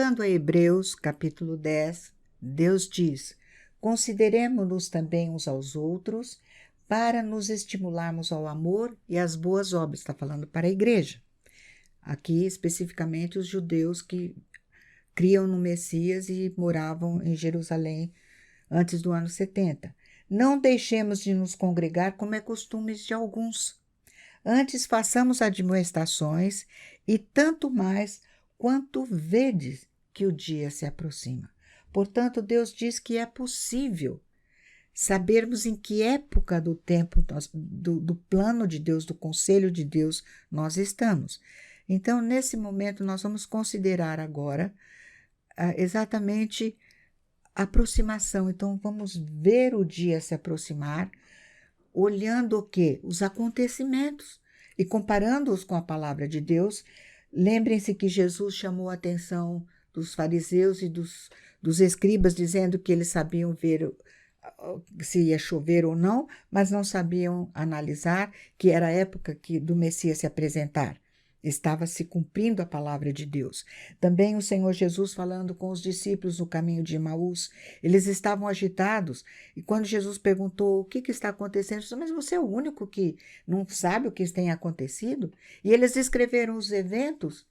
Voltando a Hebreus, capítulo 10, Deus diz: consideremo-nos também uns aos outros para nos estimularmos ao amor e às boas obras. Está falando para a igreja. Aqui, especificamente, os judeus que criam no Messias e moravam em Jerusalém antes do ano 70. Não deixemos de nos congregar como é costume de alguns. Antes façamos admoestações e tanto mais quanto vedes que o dia se aproxima. Portanto, Deus diz que é possível sabermos em que época do tempo, do plano de Deus, do conselho de Deus, nós estamos. Então, nesse momento, nós vamos considerar agora exatamente a aproximação. Então, vamos ver o dia se aproximar, olhando o quê? Os acontecimentos e comparando-os com a palavra de Deus. Lembrem-se que Jesus chamou a atenção dos fariseus e dos escribas, dizendo que eles sabiam ver se ia chover ou não, mas não sabiam analisar que era a época do Messias se apresentar. Estava se cumprindo a palavra de Deus. Também o Senhor Jesus falando com os discípulos no caminho de Emaús, eles estavam agitados, e quando Jesus perguntou o que está acontecendo, ele disse: mas você é o único que não sabe o que tem acontecido? E eles descreveram os eventos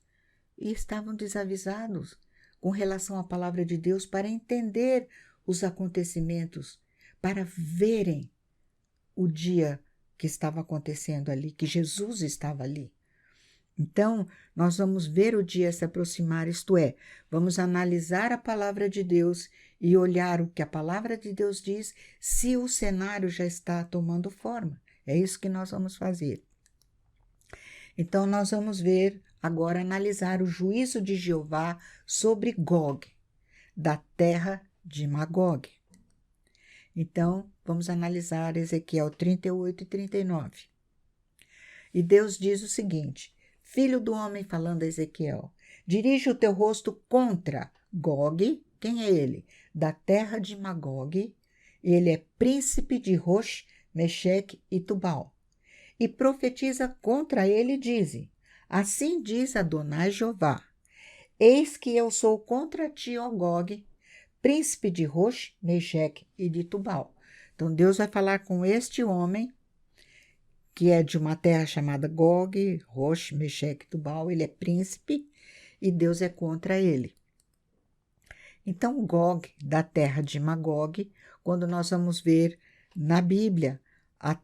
e estavam desavisados com relação à palavra de Deus para entender os acontecimentos, para verem o dia que estava acontecendo ali, que Jesus estava ali. Então, nós vamos ver o dia se aproximar, isto é, vamos analisar a palavra de Deus e olhar o que a palavra de Deus diz, se o cenário já está tomando forma. É isso que nós vamos fazer. Então, nós vamos ver agora, analisar o juízo de Jeová sobre Gog, da terra de Magog. Então, vamos analisar Ezequiel 38 e 39. E Deus diz o seguinte: filho do homem, falando a Ezequiel, dirige o teu rosto contra Gog. Quem é ele? Da terra de Magog. Ele é príncipe de Rosh, Mecheque e Tubal. E profetiza contra ele e diz: assim diz Adonai Jeová: eis que eu sou contra ti, ó Gog, príncipe de Rosh, Mecheque e de Tubal. Então Deus vai falar com este homem, que é de uma terra chamada Gog, Rosh, Mecheque e Tubal. Ele é príncipe e Deus é contra ele. Então, Gog, da terra de Magog, quando nós vamos ver na Bíblia a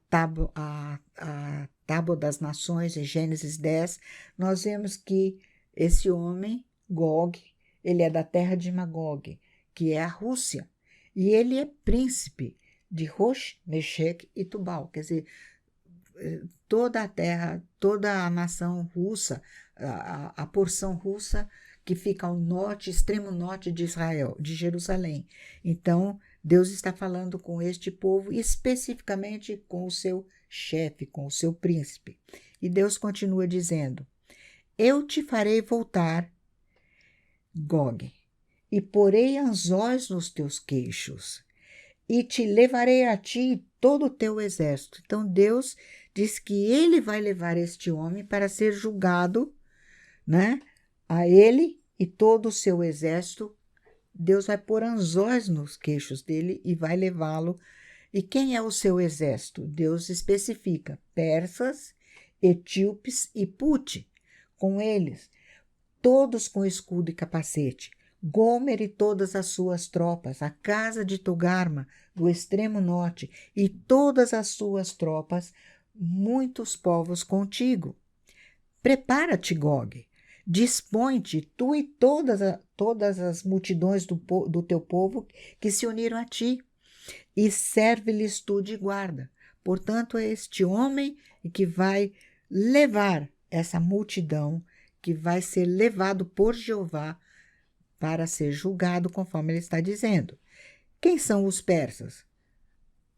Tábua das Nações, em Gênesis 10, nós vemos que esse homem, Gog, ele é da terra de Magog, que é a Rússia, e ele é príncipe de Rosh, Mecheque e Tubal. Quer dizer, toda a terra, toda a nação russa, a porção russa que fica ao norte, extremo norte de Israel, de Jerusalém. Então, Deus está falando com este povo, especificamente com o seu chefe, com o seu príncipe. E Deus continua dizendo: eu te farei voltar, Gog, e porei anzóis nos teus queixos, e te levarei a ti todo o teu exército. Então, Deus diz que ele vai levar este homem para ser julgado, né? A ele e todo o seu exército. Deus vai pôr anzóis nos queixos dele e vai levá-lo. E quem é o seu exército? Deus especifica: persas, etíopes e Pute, com eles, todos com escudo e capacete. Gomer e todas as suas tropas, a casa de Togarma, do extremo norte, e todas as suas tropas, muitos povos contigo. Prepara-te, Gog, dispõe-te, tu e todas as multidões do teu povo que se uniram a ti, e serve-lhes tu de guarda. Portanto, é este homem que vai levar essa multidão, que vai ser levado por Jeová para ser julgado, conforme ele está dizendo. Quem são os persas?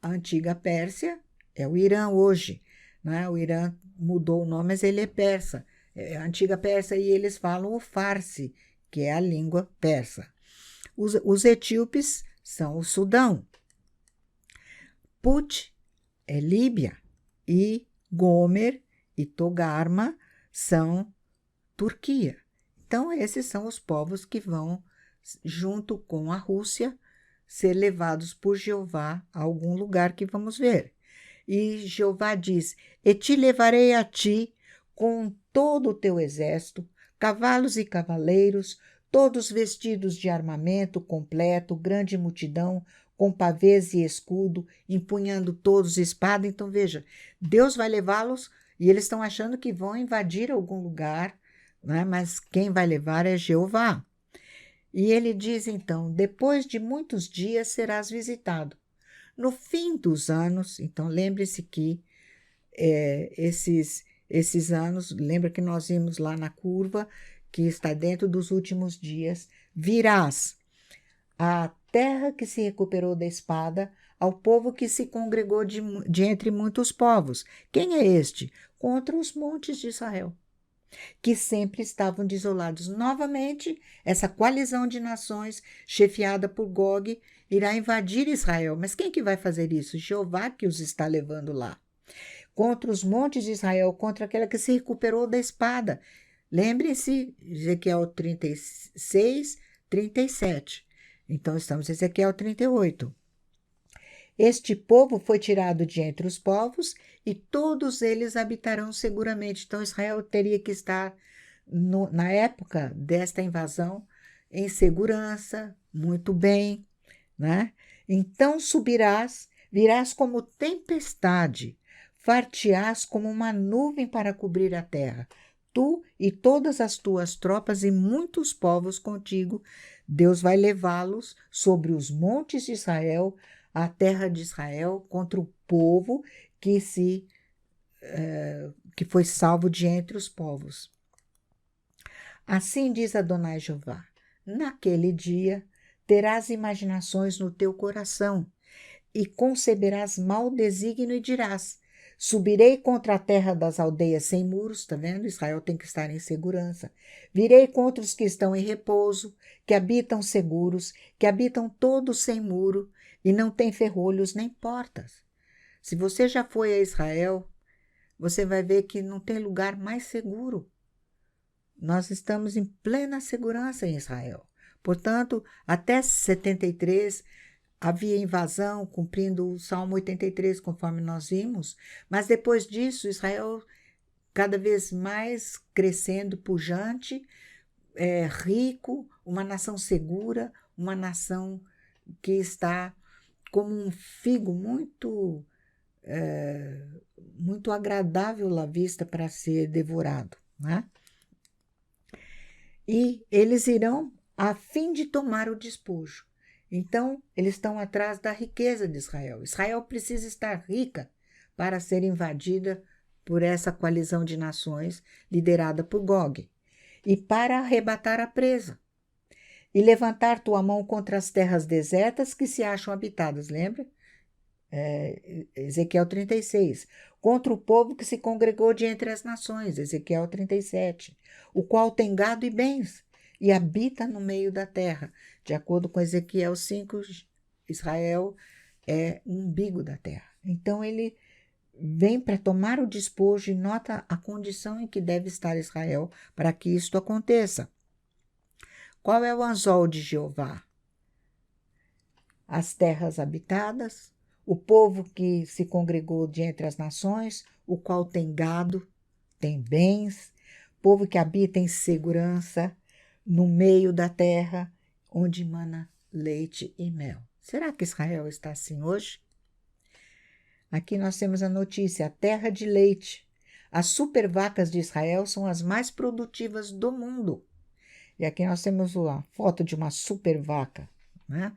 A antiga Pérsia é o Irã hoje, né? O Irã mudou o nome, mas ele é persa. É a antiga Pérsia, e eles falam o Farsi, que é a língua persa. Os etíopes são o Sudão. Put é Líbia, e Gomer e Togarma são Turquia. Então, esses são os povos que vão, junto com a Rússia, ser levados por Jeová a algum lugar que vamos ver. E Jeová diz: E te levarei a ti com todo o teu exército, cavalos e cavaleiros, todos vestidos de armamento completo, grande multidão, com pavês e escudo, empunhando todos espada. Então, veja, Deus vai levá-los e eles estão achando que vão invadir algum lugar, né? Mas quem vai levar é Jeová. E ele diz então: depois de muitos dias serás visitado. No fim dos anos, então lembre-se que esses anos, lembra que nós vimos lá na curva, que está dentro dos últimos dias, virás à terra que se recuperou da espada, ao povo que se congregou de entre muitos povos. Quem é este? Contra os montes de Israel, que sempre estavam desolados. Novamente, essa coalizão de nações, chefiada por Gog, irá invadir Israel. Mas quem que vai fazer isso? Jeová que os está levando lá. Contra os montes de Israel, contra aquela que se recuperou da espada. Lembrem-se, Ezequiel 36, 37. Então, estamos em Ezequiel 38. Este povo foi tirado de entre os povos e todos eles habitarão seguramente. Então, Israel teria que estar, na época desta invasão, em segurança, muito bem, né? Então subirás, virás como tempestade, far-te-ás como uma nuvem para cobrir a terra. Tu e todas as tuas tropas e muitos povos contigo, Deus vai levá-los sobre os montes de Israel, a terra de Israel, contra o povo que foi salvo de entre os povos. Assim diz Adonai Jeová: naquele dia terás imaginações no teu coração e conceberás mau desígnio e dirás: subirei contra a terra das aldeias sem muros, está vendo? Israel tem que estar em segurança. Virei contra os que estão em repouso, que habitam seguros, que habitam todos sem muro e não têm ferrolhos nem portas. Se você já foi a Israel, você vai ver que não tem lugar mais seguro. Nós estamos em plena segurança em Israel. Portanto, até 73 havia invasão, cumprindo o Salmo 83, conforme nós vimos, mas depois disso, Israel cada vez mais crescendo, pujante, rico, uma nação segura, uma nação que está como um figo muito agradável à vista para ser devorado, né? E eles irão a fim de tomar o despojo. Então, eles estão atrás da riqueza de Israel. Israel precisa estar rica para ser invadida por essa coalizão de nações liderada por Gog, e para arrebatar a presa, e levantar tua mão contra as terras desertas que se acham habitadas, lembra? Ezequiel 36. Contra o povo que se congregou de entre as nações, Ezequiel 37, o qual tem gado e bens, e habita no meio da terra. De acordo com Ezequiel 5, Israel é o umbigo da terra. Então ele vem para tomar o despojo e nota a condição em que deve estar Israel para que isto aconteça. Qual é o anzol de Jeová? As terras habitadas, o povo que se congregou de entre as nações, o qual tem gado, tem bens, povo que habita em segurança, no meio da terra, onde mana leite e mel. Será que Israel está assim hoje? Aqui nós temos a notícia: a terra de leite. As super vacas de Israel são as mais produtivas do mundo. E aqui nós temos a foto de uma super vaca, né?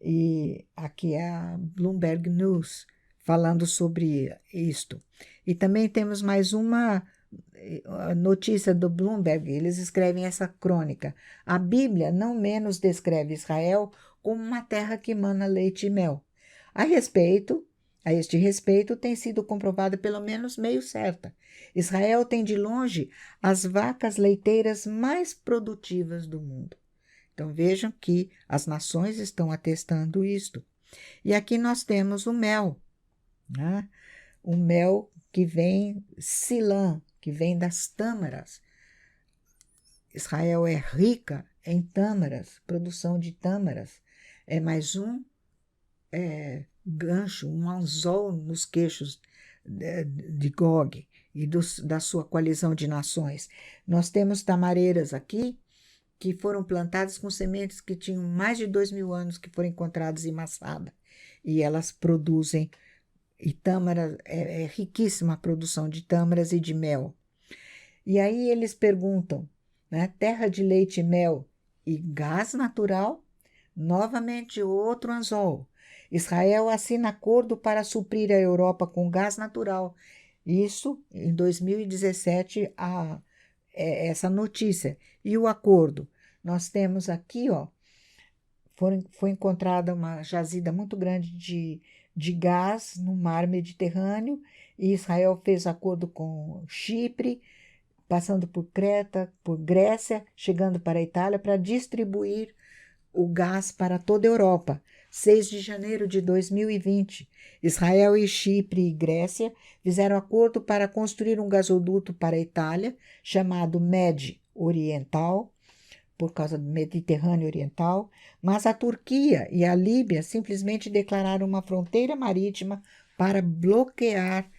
E aqui é a Bloomberg News falando sobre isto. E também temos mais uma notícia do Bloomberg. Eles escrevem essa crônica. A Bíblia não menos descreve Israel como uma terra que emana leite e mel. A este respeito, tem sido comprovada pelo menos meio certa. Israel tem de longe as vacas leiteiras mais produtivas do mundo. Então vejam que as nações estão atestando isto. E aqui nós temos o mel, né? O mel que vem Silã, que vem das tâmaras. Israel é rica em tâmaras, produção de tâmaras. É mais um gancho, um anzol nos queixos de Gog e da sua coalizão de nações. Nós temos tamareiras aqui que foram plantadas com sementes que tinham mais de 2.000 anos que foram encontradas em Massada. E elas produzem, e tâmara, é riquíssima a produção de tâmaras e de mel. E aí eles perguntam, né, terra de leite e mel e gás natural? Novamente outro anzol. Israel assina acordo para suprir a Europa com gás natural. Isso, em 2017, essa notícia. E o acordo? Nós temos aqui, ó, foi encontrada uma jazida muito grande de gás no mar Mediterrâneo, e Israel fez acordo com Chipre, passando por Creta, por Grécia, chegando para a Itália, para distribuir o gás para toda a Europa. 6 de janeiro de 2020, Israel e Chipre e Grécia fizeram acordo para construir um gasoduto para a Itália, chamado MED Oriental, por causa do Mediterrâneo Oriental, mas a Turquia e a Líbia simplesmente declararam uma fronteira marítima para bloquear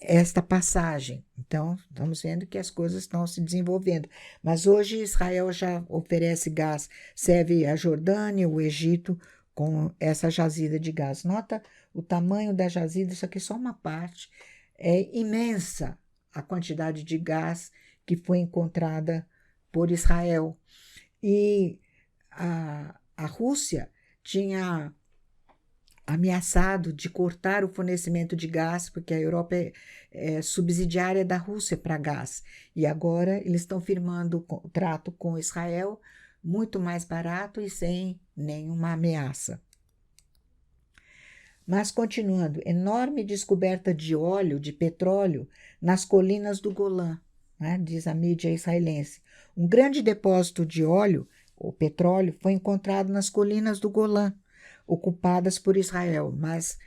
esta passagem. Então, estamos vendo que as coisas estão se desenvolvendo. Mas hoje Israel já oferece gás, serve a Jordânia, o Egito, com essa jazida de gás. Nota o tamanho da jazida, isso aqui é só uma parte. É imensa a quantidade de gás que foi encontrada por Israel. E a Rússia tinha ameaçado de cortar o fornecimento de gás, porque a Europa é subsidiária da Rússia para gás. E agora eles estão firmando o contrato com Israel, muito mais barato e sem nenhuma ameaça. Mas continuando, enorme descoberta de óleo, de petróleo, nas colinas do Golã, né, diz a mídia israelense. Um grande depósito de óleo, ou petróleo, foi encontrado nas colinas do Golã, ocupadas por Israel, mas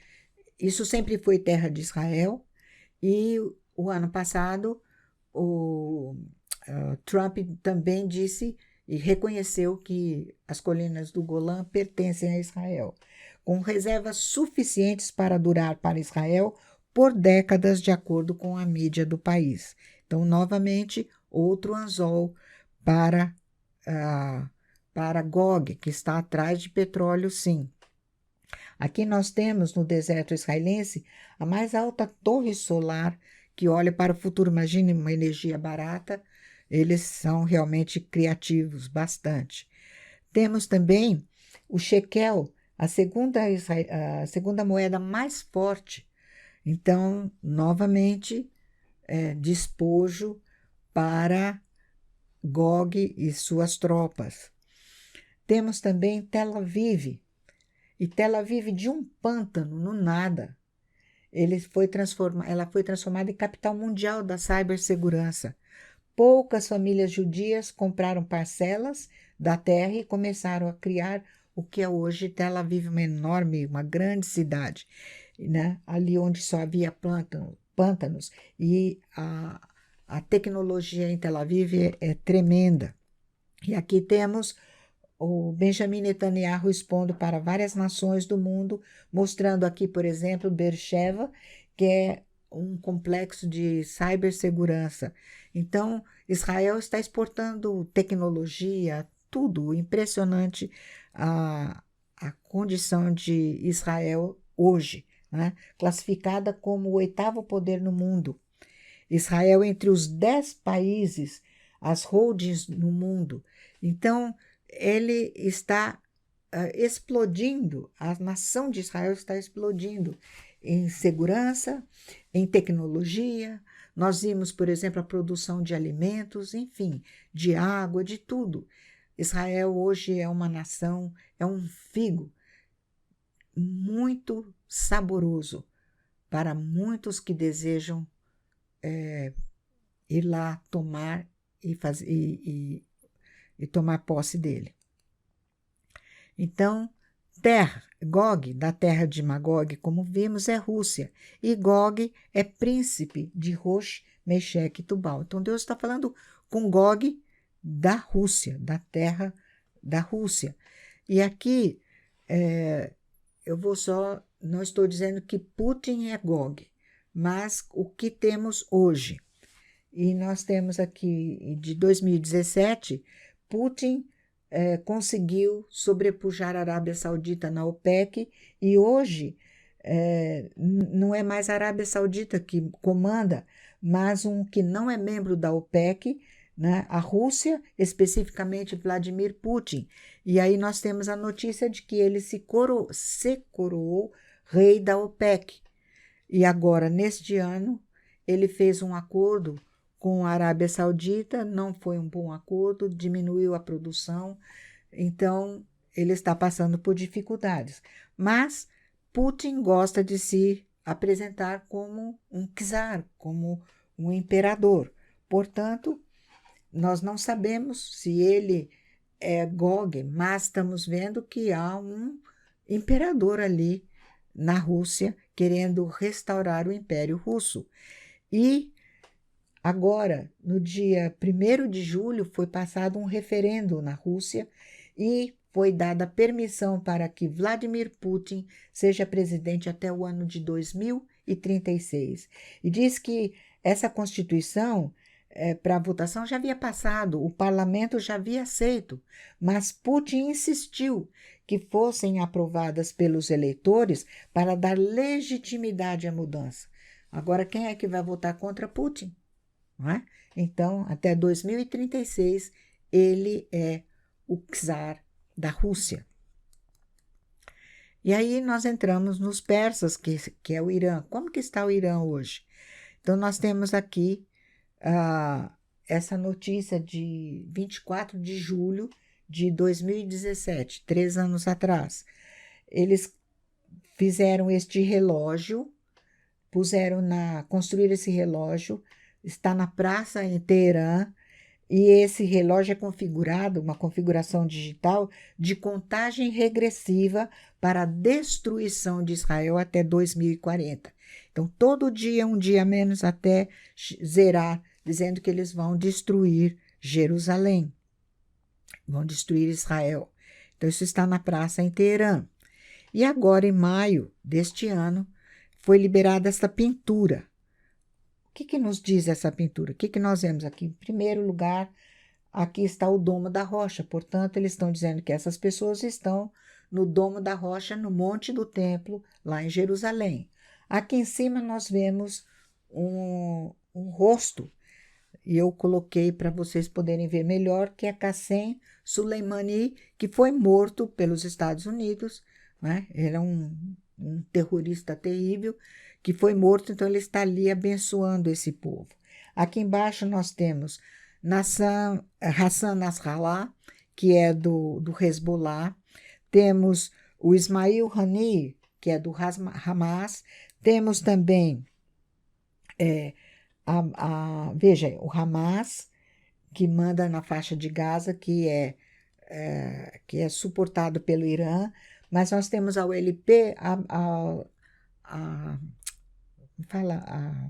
isso sempre foi terra de Israel, e o ano passado o Trump também disse e reconheceu que as colinas do Golã pertencem a Israel, com reservas suficientes para durar para Israel por décadas, de acordo com a mídia do país. Então, novamente, outro anzol para Gog, que está atrás de petróleo, sim. Aqui nós temos, no deserto israelense, a mais alta torre solar que olha para o futuro. Imagine uma energia barata, eles são realmente criativos, bastante. Temos também o shekel, a segunda moeda mais forte. Então, novamente, despojo para Gog e suas tropas. Temos também Tel Aviv, e Tel Aviv, de um pântano, no nada, ela foi transformada em capital mundial da cibersegurança. Poucas famílias judias compraram parcelas da terra e começaram a criar o que é hoje Tel Aviv, uma grande cidade, né? Ali onde só havia pântanos. E a tecnologia em Tel Aviv é tremenda. E aqui temos o Benjamin Netanyahu expondo para várias nações do mundo, mostrando aqui, por exemplo, Beersheba, que é um complexo de cibersegurança. Então, Israel está exportando tecnologia, tudo, impressionante a condição de Israel hoje, né? Classificada como o 8º poder no mundo. Israel entre os 10 países, as holdings no mundo. Então, ele está explodindo, a nação de Israel está explodindo em segurança, em tecnologia. Nós vimos, por exemplo, a produção de alimentos, enfim, de água, de tudo. Israel hoje é uma nação, é um figo muito saboroso para muitos que desejam ir lá tomar e tomar posse dele. Então, Gog, da terra de Magog, como vimos, é Rússia, e Gog é príncipe de Rosh, Meshec e Tubal. Então, Deus está falando com Gog, da Rússia, da terra da Rússia. E aqui não estou dizendo que Putin é Gog, mas o que temos hoje. E nós temos aqui, de 2017, Putin conseguiu sobrepujar a Arábia Saudita na OPEC, e hoje não é mais a Arábia Saudita que comanda, mas um que não é membro da OPEC, né? A Rússia, especificamente Vladimir Putin. E aí nós temos a notícia de que ele se coroou rei da OPEC. E agora, neste ano, ele fez um acordo com a Arábia Saudita, não foi um bom acordo, diminuiu a produção, então ele está passando por dificuldades. Mas Putin gosta de se apresentar como um czar, como um imperador. Portanto, nós não sabemos se ele é Gog, mas estamos vendo que há um imperador ali na Rússia querendo restaurar o Império Russo. E agora, no dia 1º de julho, foi passado um referendo na Rússia e foi dada permissão para que Vladimir Putin seja presidente até o ano de 2036. E diz que essa Constituição, para a votação, já havia passado, o parlamento já havia aceito, mas Putin insistiu que fossem aprovadas pelos eleitores para dar legitimidade à mudança. Agora, quem é que vai votar contra Putin? Não é? Então, até 2036, ele é o czar da Rússia. E aí nós entramos nos persas, que é o Irã. Como que está o Irã hoje? Então, nós temos aqui essa notícia de 24 de julho de 2017, 3 anos atrás. Eles fizeram este relógio, construíram esse relógio, está na praça em Teherã, e esse relógio é configurado, uma configuração digital de contagem regressiva para a destruição de Israel até 2040. Então, todo dia, um dia menos, até zerar, dizendo que eles vão destruir Jerusalém, vão destruir Israel. Então, isso está na praça em Teherã. E agora, em maio deste ano, foi liberada essa pintura. O que nos diz essa pintura? O que nós vemos aqui? Em primeiro lugar, aqui está o Domo da Rocha. Portanto, eles estão dizendo que essas pessoas estão no Domo da Rocha, no Monte do Templo, lá em Jerusalém. Aqui em cima nós vemos um rosto, e eu coloquei para vocês poderem ver melhor, que é Qassem Soleimani, que foi morto pelos Estados Unidos, né? Ele era um terrorista terrível, que foi morto, então ele está ali abençoando esse povo. Aqui embaixo nós temos Hassan Nasrallah, que é do Hezbollah, temos o Ismail Haniyeh, que é do Hamas, temos também, veja, o Hamas, que manda na faixa de Gaza, que é suportado pelo Irã, mas nós temos a OLP, a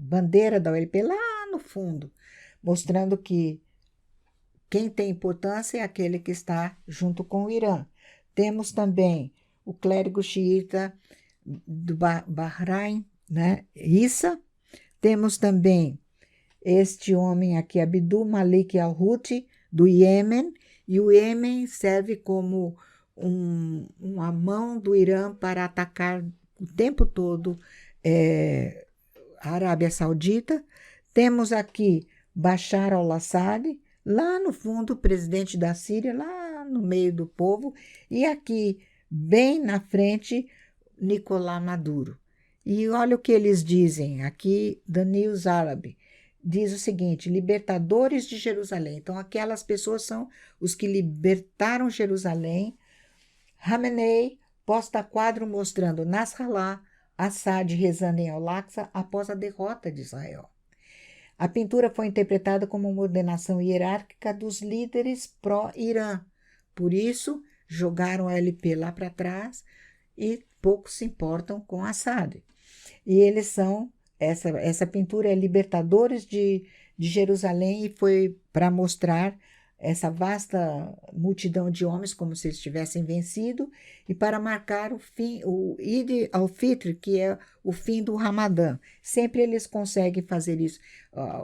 bandeira da OLP lá no fundo, mostrando que quem tem importância é aquele que está junto com o Irã. Temos também o clérigo xiita do Bahrein, né? Issa. Temos também este homem aqui, Abdul Malik al-Houthi, do Iêmen, e o Iêmen serve como uma mão do Irã para atacar o tempo todo a Arábia Saudita. Temos aqui Bashar al-Assad, lá no fundo, o presidente da Síria, lá no meio do povo, e aqui, bem na frente, Nicolás Maduro. E olha o que eles dizem, aqui, The News Arabic, diz o seguinte: libertadores de Jerusalém. Então, aquelas pessoas são os que libertaram Jerusalém. Khamenei posta quadro mostrando Nasrallah, Assad rezando em Al-Aqsa após a derrota de Israel. A pintura foi interpretada como uma ordenação hierárquica dos líderes pró-Irã. Por isso, jogaram a LP lá para trás e poucos se importam com Assad. E eles são, essa pintura é Libertadores de Jerusalém, e foi para mostrar essa vasta multidão de homens como se eles tivessem vencido, e para marcar o fim, o Eid al-Fitr, que é o fim do Ramadã. Sempre eles conseguem fazer isso.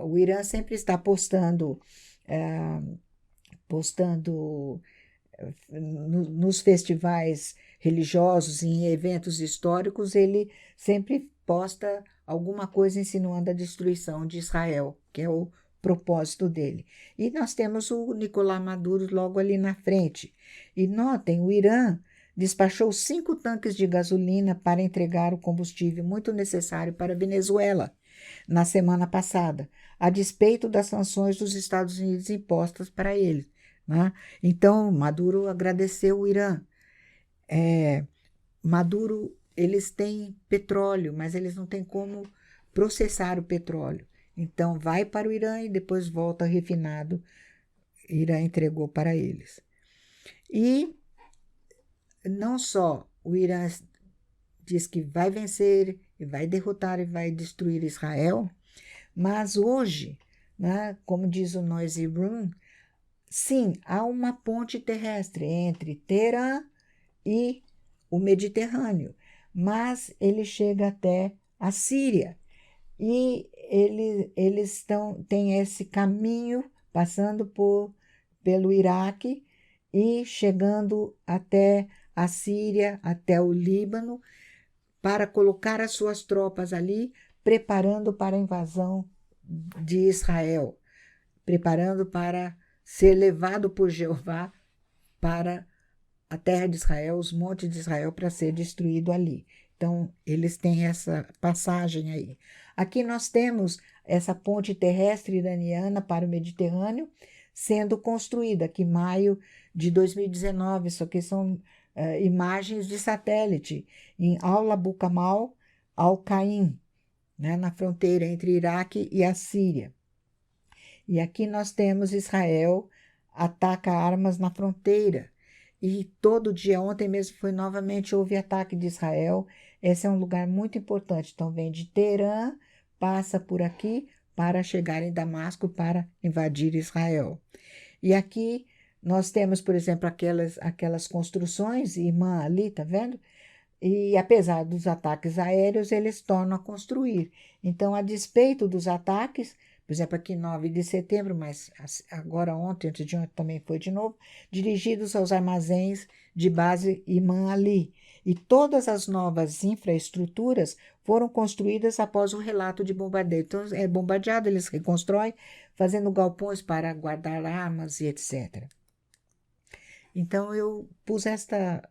O Irã sempre está postando nos festivais religiosos, em eventos históricos, ele sempre posta alguma coisa insinuando a destruição de Israel, que é o propósito dele. E nós temos o Nicolás Maduro logo ali na frente. E notem, o Irã despachou 5 tanques de gasolina para entregar o combustível muito necessário para a Venezuela na semana passada, a despeito das sanções dos Estados Unidos impostas para ele, né? Então, Maduro agradeceu o Irã. Maduro, eles têm petróleo, mas eles não têm como processar o petróleo. Então, vai para o Irã e depois volta refinado. Irã entregou para eles. E não só o Irã diz que vai vencer, e vai derrotar e vai destruir Israel, mas hoje, né, como diz o Noisy Room, sim, há uma ponte terrestre entre Teherã e o Mediterrâneo, mas ele chega até a Síria e eles têm esse caminho passando pelo Iraque e chegando até a Síria, até o Líbano, para colocar as suas tropas ali, preparando para a invasão de Israel, preparando para ser levado por Jeová para a terra de Israel, os montes de Israel, para ser destruído ali. Então, eles têm essa passagem aí. Aqui nós temos essa ponte terrestre iraniana para o Mediterrâneo sendo construída, aqui em maio de 2019, isso aqui são imagens de satélite, em Al-Bukamal, Al-Qaim, né, na fronteira entre Iraque e a Síria. E aqui nós temos Israel ataca armas na fronteira. E todo dia, ontem mesmo foi novamente, houve ataque de Israel. Esse é um lugar muito importante. Então, vem de Teherã, passa por aqui para chegar em Damasco para invadir Israel. E aqui nós temos, por exemplo, aquelas construções, irmã ali, tá vendo? E apesar dos ataques aéreos, eles tornam a construir. Então, a despeito dos ataques, por exemplo, aqui 9 de setembro, mas agora ontem, antes de ontem também foi de novo, dirigidos aos armazéns de base Imam Ali. E todas as novas infraestruturas foram construídas após o relato de bombardeio. Então, é bombardeado, eles reconstroem, fazendo galpões para guardar armas e etc. Então, eu pus esta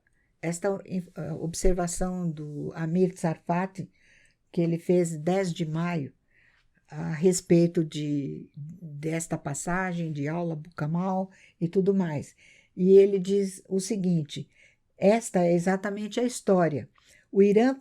observação do Amir Tsarfati, que ele fez 10 de maio, a respeito desta passagem de Aula Bukamal e tudo mais. E ele diz o seguinte: esta é exatamente a história. O Irã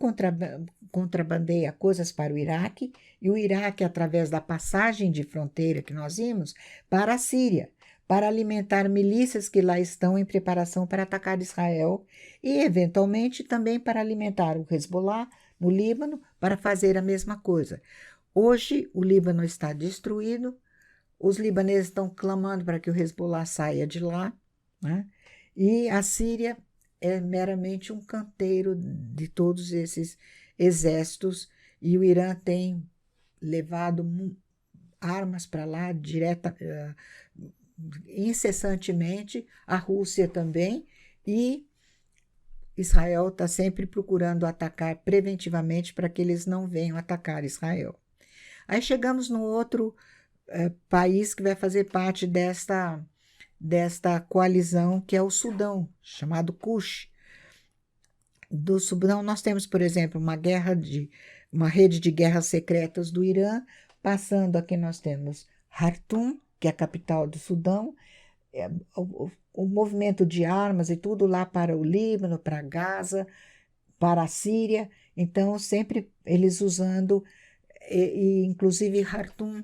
contrabandeia coisas para o Iraque e o Iraque, através da passagem de fronteira que nós vimos, para a Síria, para alimentar milícias que lá estão em preparação para atacar Israel e, eventualmente, também para alimentar o Hezbollah no Líbano para fazer a mesma coisa. Hoje, o Líbano está destruído, os libaneses estão clamando para que o Hezbollah saia de lá, né? E a Síria é meramente um canteiro de todos esses exércitos, e o Irã tem levado armas para lá incessantemente, a Rússia também, e Israel está sempre procurando atacar preventivamente para que eles não venham atacar Israel. Aí chegamos no outro país que vai fazer parte desta coalizão, que é o Sudão, chamado Cush. Do Sudão nós temos, por exemplo, uma rede de guerras secretas do Irã, passando aqui nós temos Khartoum, que é a capital do Sudão, o movimento de armas e tudo lá para o Líbano, para Gaza, para a Síria. Então, sempre eles usando, inclusive Khartoum,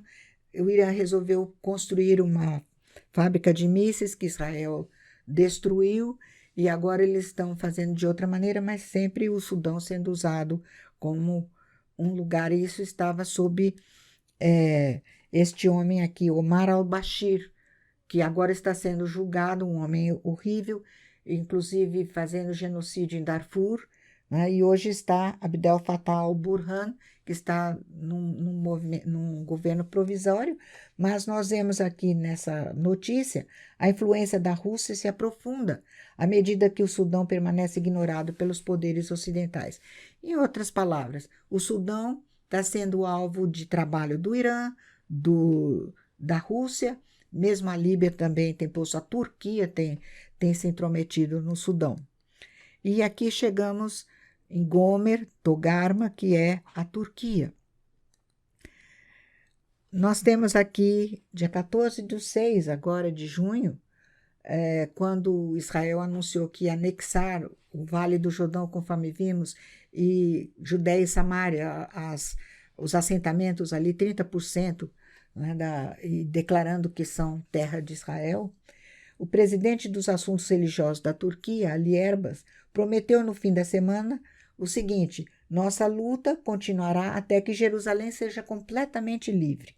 o Irã resolveu construir uma fábrica de mísseis que Israel destruiu, e agora eles estão fazendo de outra maneira, mas sempre o Sudão sendo usado como um lugar, e isso estava sob este homem aqui, Omar al-Bashir, que agora está sendo julgado, um homem horrível, inclusive fazendo genocídio em Darfur, né? E hoje está Abdel Fattah al-Burhan, que está num governo provisório, mas nós vemos aqui nessa notícia a influência da Rússia se aprofunda à medida que o Sudão permanece ignorado pelos poderes ocidentais. Em outras palavras, o Sudão está sendo alvo de trabalho do Irã, da Rússia, mesmo a Líbia também tem posto, a Turquia tem se intrometido no Sudão. E aqui chegamos em Gomer, Togarma, que é a Turquia. Nós temos aqui, dia 14/6, agora de junho, quando Israel anunciou que ia anexar o Vale do Jordão, conforme vimos, e Judéia e Samária, os assentamentos ali, 30%, né, e declarando que são terra de Israel, o presidente dos assuntos religiosos da Turquia, Ali Erbas, prometeu no fim da semana o seguinte: nossa luta continuará até que Jerusalém seja completamente livre.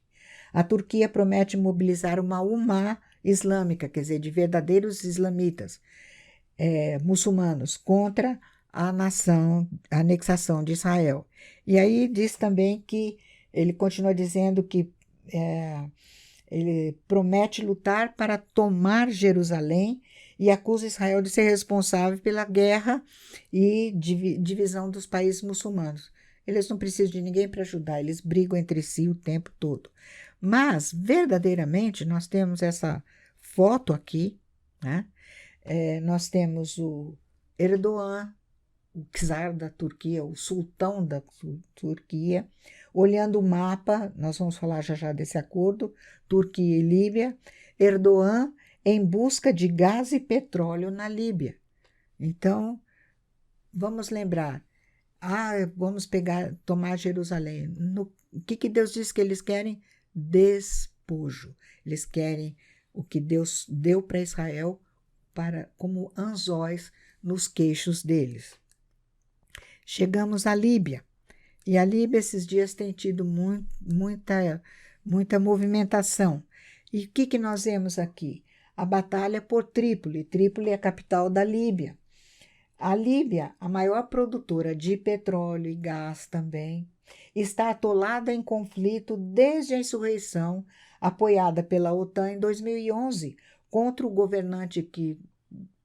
A Turquia promete mobilizar uma Umma islâmica, quer dizer, de verdadeiros islamitas, muçulmanos, contra a anexação de Israel. E aí diz também que ele continua dizendo que ele promete lutar para tomar Jerusalém e acusa Israel de ser responsável pela guerra e divisão dos países muçulmanos. Eles não precisam de ninguém para ajudar, eles brigam entre si o tempo todo. Mas, verdadeiramente, nós temos essa foto aqui, né? Nós temos o Erdogan, o czar da Turquia, o sultão da Turquia, olhando o mapa, nós vamos falar já desse acordo, Turquia e Líbia, Erdogan em busca de gás e petróleo na Líbia. Então, vamos lembrar, vamos tomar Jerusalém. O que Deus diz que eles querem? Despojo. Eles querem o que Deus deu para Israel como anzóis nos queixos deles. Chegamos à Líbia. E a Líbia esses dias tem tido muita movimentação. E o que nós vemos aqui? A batalha por Trípoli. Trípoli é a capital da Líbia. A Líbia, a maior produtora de petróleo e gás também, está atolada em conflito desde a insurreição apoiada pela OTAN em 2011 contra o governante que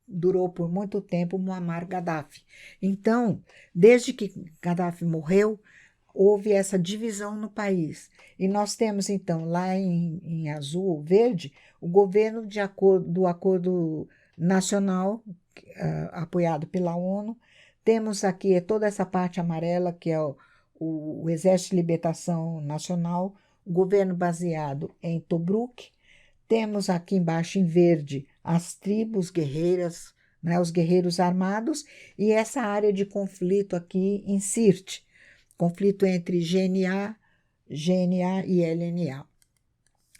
durou por muito tempo, Muammar Gaddafi. Então, desde que Gaddafi morreu, houve essa divisão no país. E nós temos, então, lá em azul, verde, o governo do Acordo Nacional, apoiado pela ONU. Temos aqui toda essa parte amarela, que é o Exército de Libertação Nacional, o governo baseado em Tobruk. Temos aqui embaixo, em verde, as tribos guerreiras, né, os guerreiros armados, e essa área de conflito aqui em Sirte, conflito entre GNA e LNA.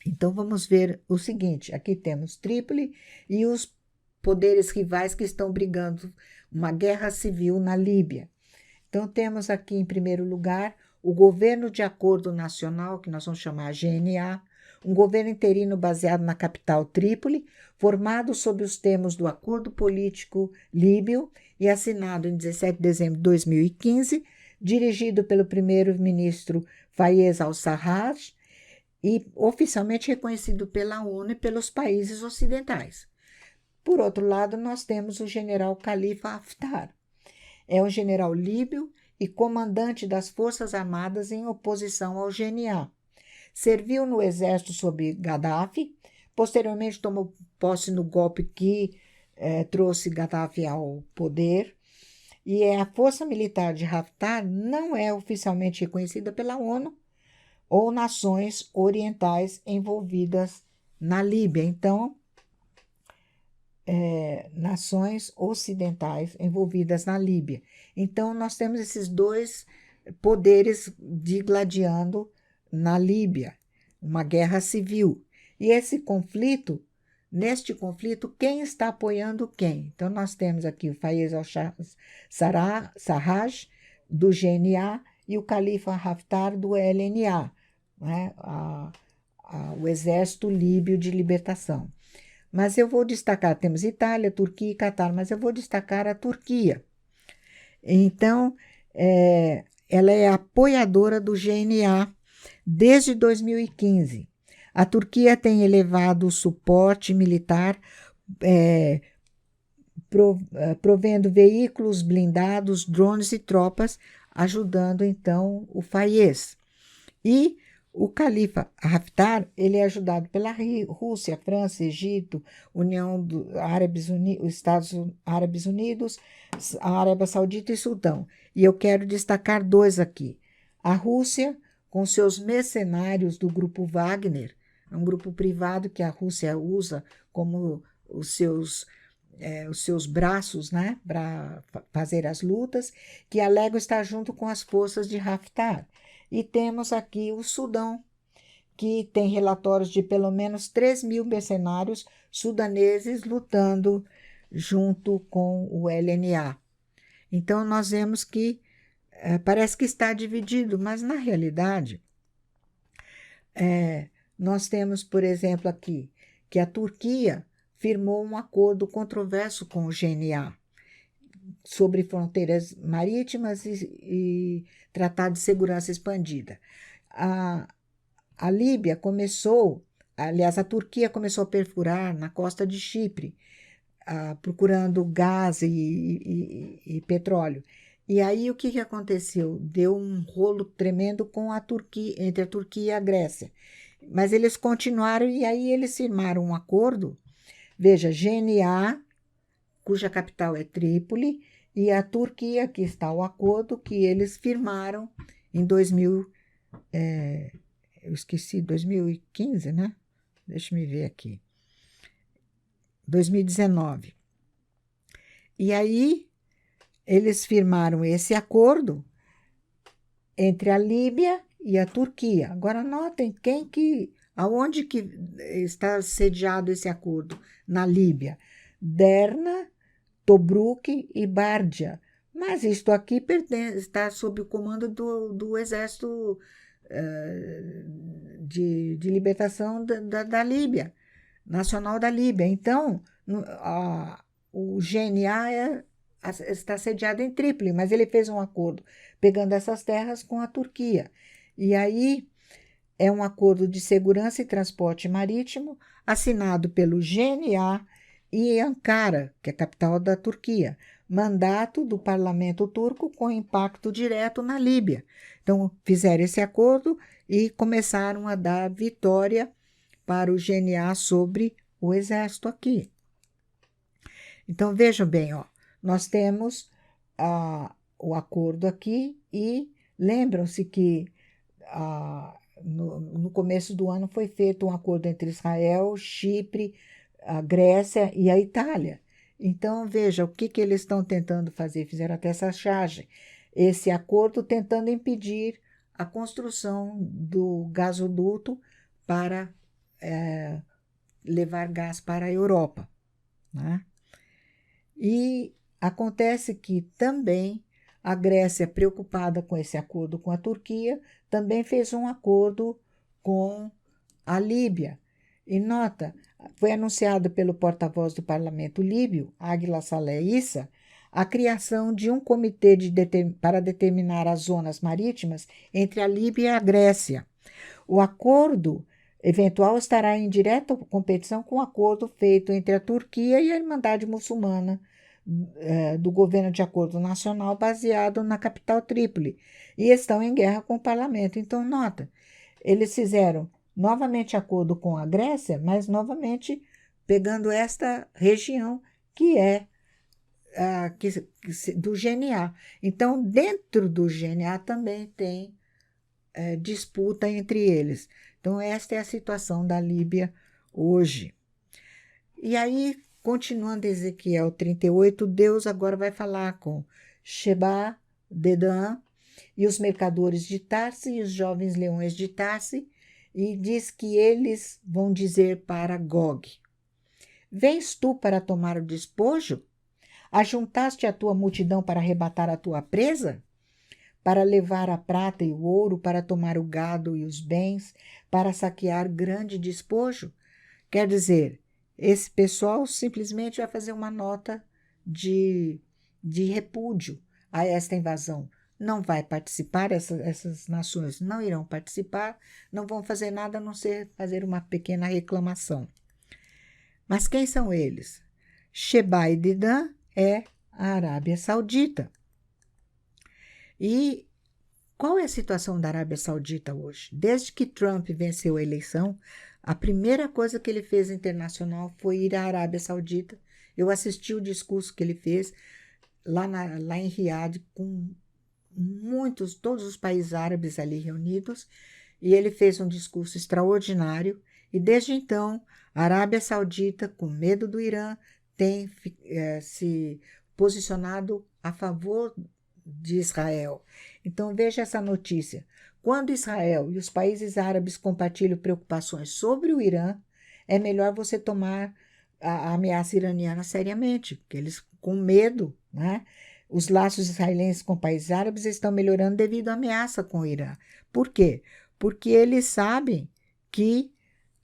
Então, vamos ver o seguinte, aqui temos Trípoli e os poderes rivais que estão brigando uma guerra civil na Líbia. Então, temos aqui, em primeiro lugar, o Governo de Acordo Nacional, que nós vamos chamar GNA, um governo interino baseado na capital Trípoli, formado sob os termos do Acordo Político Líbio e assinado em 17 de dezembro de 2015, dirigido pelo primeiro-ministro Fayez al-Sarraj e oficialmente reconhecido pela ONU e pelos países ocidentais. Por outro lado, nós temos o general Khalifa Haftar. É um general líbio e comandante das Forças Armadas em oposição ao GNA. Serviu no exército sob Gaddafi, posteriormente tomou posse no golpe que trouxe Gaddafi ao poder, e a força militar de Haftar não é oficialmente reconhecida pela ONU ou nações orientais envolvidas na Líbia. Então, nações ocidentais envolvidas na Líbia. Então, nós temos esses dois poderes digladiando na Líbia, uma guerra civil. E neste conflito, quem está apoiando quem? Então, nós temos aqui o Fayez al-Sarraj, do GNA, e o Khalifa Haftar, do LNA, né? O Exército Líbio de Libertação. mas eu vou destacar, temos Itália, Turquia e Catar, mas eu vou destacar a Turquia. Então, ela é apoiadora do GNA desde 2015. A Turquia tem elevado o suporte militar, provendo veículos blindados, drones e tropas, ajudando então o Faiez. E o califa Haftar, ele é ajudado pela Rússia, França, Egito, União dos Árabes Unidos, os Estados Árabes Unidos, a Arábia Saudita e Sudão. E eu quero destacar dois aqui. A Rússia, com seus mercenários do grupo Wagner, é um grupo privado que a Rússia usa como os seus braços, né, para fazer as lutas, que alegam estar junto com as forças de Haftar. E temos aqui o Sudão, que tem relatórios de pelo menos 3.000 mercenários sudaneses lutando junto com o LNA. Então, nós vemos que parece que está dividido, mas na realidade, nós temos, por exemplo, aqui, que a Turquia firmou um acordo controverso com o GNA sobre fronteiras marítimas e Tratado de Segurança Expandida. A Líbia começou, aliás, a Turquia começou a perfurar na costa de Chipre, procurando gás e petróleo. E aí o que aconteceu? Deu um rolo tremendo com a Turquia, entre a Turquia e a Grécia. Mas eles continuaram e aí eles firmaram um acordo. Veja, GNA, cuja capital é Trípoli, e a Turquia, que está o acordo que eles firmaram em 2015, né? Deixa eu ver aqui. 2019. E aí, eles firmaram esse acordo entre a Líbia e a Turquia. Agora, notem aonde que está sediado esse acordo? Na Líbia. Derna, Tobruk e Bardia. Mas isto aqui está sob o comando do Exército de Libertação da Líbia, Nacional da Líbia. Então, o GNA está sediado em Trípoli, mas ele fez um acordo pegando essas terras com a Turquia. E aí é um acordo de segurança e transporte marítimo assinado pelo GNA e Ankara, que é a capital da Turquia, mandato do parlamento turco com impacto direto na Líbia. Então, fizeram esse acordo e começaram a dar vitória para o GNA sobre o exército aqui. Então, vejam bem, nós temos o acordo aqui e lembram-se que no começo do ano foi feito um acordo entre Israel, Chipre, a Grécia e a Itália. Então, veja, o que eles estão tentando fazer? Fizeram até essa charge. Esse acordo tentando impedir a construção do gasoduto para levar gás para a Europa, né? E acontece que também a Grécia, preocupada com esse acordo com a Turquia, também fez um acordo com a Líbia. E nota, foi anunciado pelo porta-voz do parlamento líbio, Águila Saleh Issa, a criação de um comitê para determinar as zonas marítimas entre a Líbia e a Grécia. O acordo eventual estará em direta competição com o acordo feito entre a Turquia e a Irmandade Muçulmana do Governo de Acordo Nacional baseado na capital Trípoli e estão em guerra com o parlamento. Então, nota, eles fizeram novamente acordo com a Grécia, mas novamente pegando esta região que é do GNA. Então, dentro do GNA também tem disputa entre eles. Então, esta é a situação da Líbia hoje. E aí, continuando Ezequiel 38, Deus agora vai falar com Sheba, Dedã e os mercadores de Tarse e os jovens leões de Tarse, e diz que eles vão dizer para Gog: Vens tu para tomar o despojo? Ajuntaste a tua multidão para arrebatar a tua presa? Para levar a prata e o ouro, para tomar o gado e os bens, para saquear grande despojo? Quer dizer, esse pessoal simplesmente vai fazer uma nota de repúdio a esta invasão. Não vai participar, essas nações não irão participar, não vão fazer nada a não ser fazer uma pequena reclamação. Mas quem são eles? Sheba e Dedã é a Arábia Saudita. E qual é a situação da Arábia Saudita hoje? Desde que Trump venceu a eleição, a primeira coisa que ele fez internacional foi ir à Arábia Saudita. Eu assisti o discurso que ele fez lá em Riad, com todos os países árabes ali reunidos, e ele fez um discurso extraordinário, e desde então a Arábia Saudita, com medo do Irã, tem se posicionado a favor de Israel. Então veja essa notícia. Quando Israel e os países árabes compartilham preocupações sobre o Irã, é melhor você tomar a ameaça iraniana seriamente, porque eles, com medo, né? Os laços israelenses com países árabes estão melhorando devido à ameaça com o Irã. Por quê? Porque eles sabem que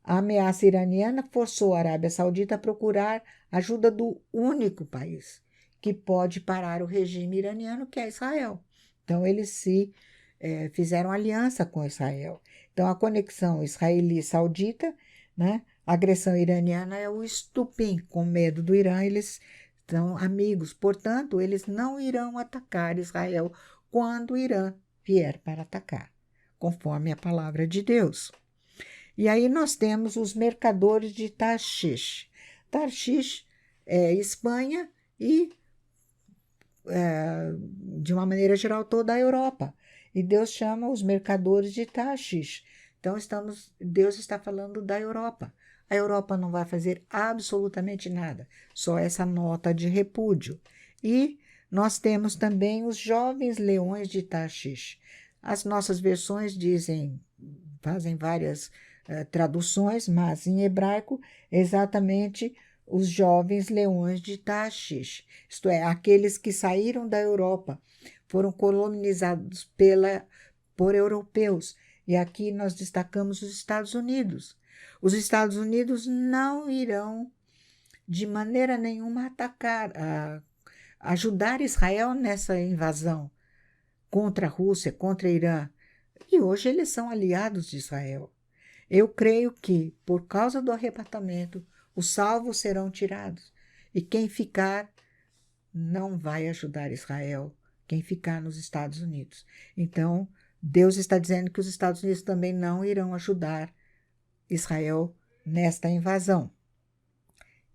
a ameaça iraniana forçou a Arábia Saudita a procurar ajuda do único país que pode parar o regime iraniano, que é Israel. Então, eles fizeram aliança com Israel. Então, a conexão israeli-saudita, né? A agressão iraniana é o estupim. Com medo do Irã, eles são amigos. Portanto, eles não irão atacar Israel quando o Irã vier para atacar, conforme a palavra de Deus. E aí nós temos os mercadores de Tarshish. Tarshish é Espanha e, de uma maneira geral, toda a Europa. E Deus chama os mercadores de Tarshish. Então, Deus está falando da Europa. A Europa não vai fazer absolutamente nada, só essa nota de repúdio. E nós temos também os jovens leões de Tarshish. As nossas versões fazem várias traduções, mas em hebraico, exatamente os jovens leões de Tarshish, isto é, aqueles que saíram da Europa, foram colonizados por europeus. E aqui nós destacamos os Estados Unidos. Os Estados Unidos não irão, de maneira nenhuma, ajudar Israel nessa invasão contra a Rússia, contra a Irã. E hoje eles são aliados de Israel. Eu creio que, por causa do arrebatamento, os salvos serão tirados. E quem ficar não vai ajudar Israel, quem ficar nos Estados Unidos. Então, Deus está dizendo que os Estados Unidos também não irão ajudar Israel nesta invasão.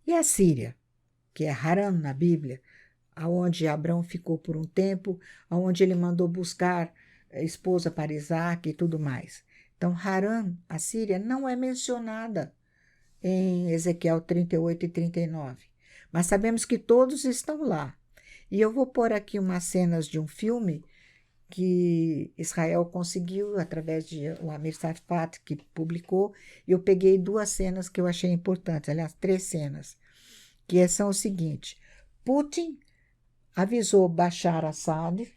E a Síria, que é Harã na Bíblia, aonde Abrão ficou por um tempo, aonde ele mandou buscar esposa para Isaac e tudo mais. Então, Harã, a Síria, não é mencionada em Ezequiel 38 e 39, mas sabemos que todos estão lá. E eu vou pôr aqui umas cenas de um filme que Israel conseguiu, através de o Amir Safat, que publicou, e eu peguei 2 cenas que eu achei importantes, aliás, 3 cenas, que são o seguinte: Putin avisou Bashar al-Assad,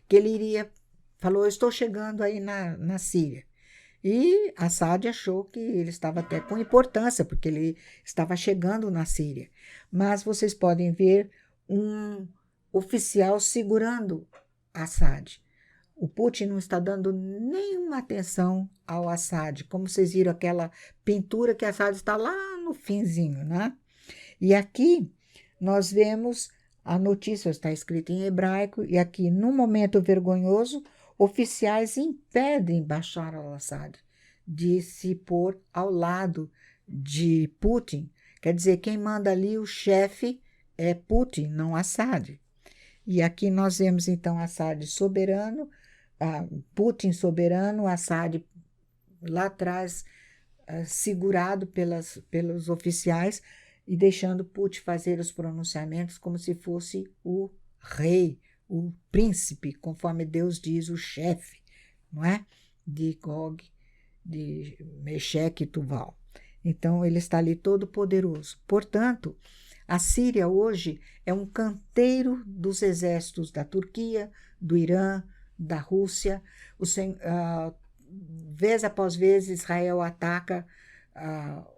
que ele falou, eu estou chegando aí na Síria. E Assad achou que ele estava até com importância, porque ele estava chegando na Síria. Mas vocês podem ver um oficial segurando Assad. O Putin não está dando nenhuma atenção ao Assad, como vocês viram aquela pintura que Assad está lá no finzinho, né? E aqui nós vemos a notícia, está escrita em hebraico, e aqui, num momento vergonhoso, oficiais impedem Bashar al-Assad de se pôr ao lado de Putin. Quer dizer, quem manda ali, o chefe, é Putin, não Assad. E aqui nós vemos, então, Assad soberano, Putin soberano, Assad lá atrás, segurado pelos oficiais e deixando Putin fazer os pronunciamentos como se fosse o rei, o príncipe, conforme Deus diz, o chefe, não é? De Gog, de Meshec e Tuval. Então, ele está ali todo poderoso. Portanto, a Síria hoje é um canteiro dos exércitos da Turquia, do Irã, da Rússia. Vez após vez, Israel ataca